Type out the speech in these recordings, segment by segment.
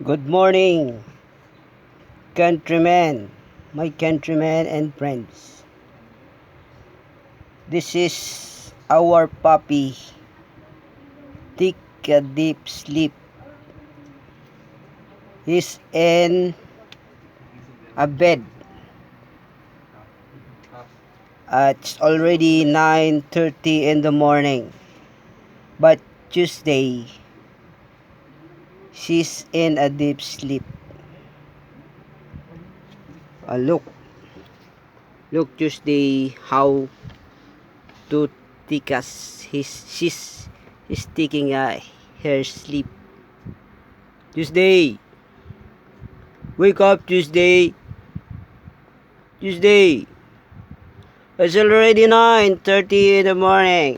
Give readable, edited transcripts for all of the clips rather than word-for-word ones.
Good morning, countrymen, my countrymen and friends. This is our puppy. Take a deep sleep. He's in a bed. It's already 9:30 in the morning. But Tuesday, she's in a deep sleep. Look Tuesday how to take us. She's taking her sleep. Tuesday, wake up Tuesday. Tuesday. It's already 9:30 in the morning.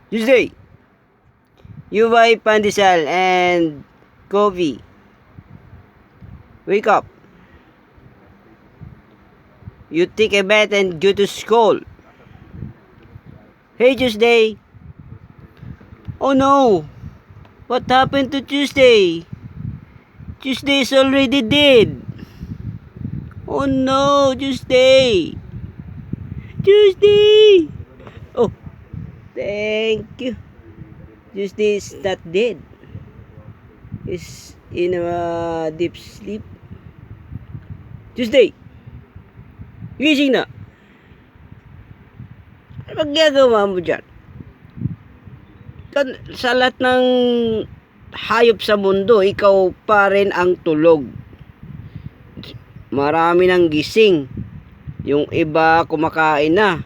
Tuesday. You buy pandesal and coffee. Wake up. You take a bath and go to school. Hey Tuesday. Oh no. What happened to Tuesday? Tuesday is already dead. Oh no, Tuesday. Tuesday. Oh, thank you. Tuesday is not dead. Is in a deep sleep. Tuesday. Gising na. Ano magagawa mo dyan? Sa lahat ng hayop sa mundo, ikaw pa rin ang tulog. Marami nang gising. Yung iba kumakain na.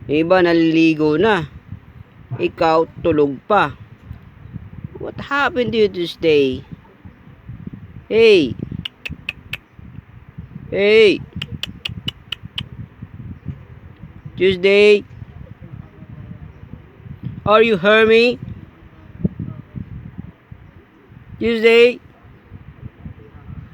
Yung iba naliligo na. Ikaw tulog pa. What happened to you Tuesday? Hey. Hey. Tuesday. Are you hear me? Tuesday.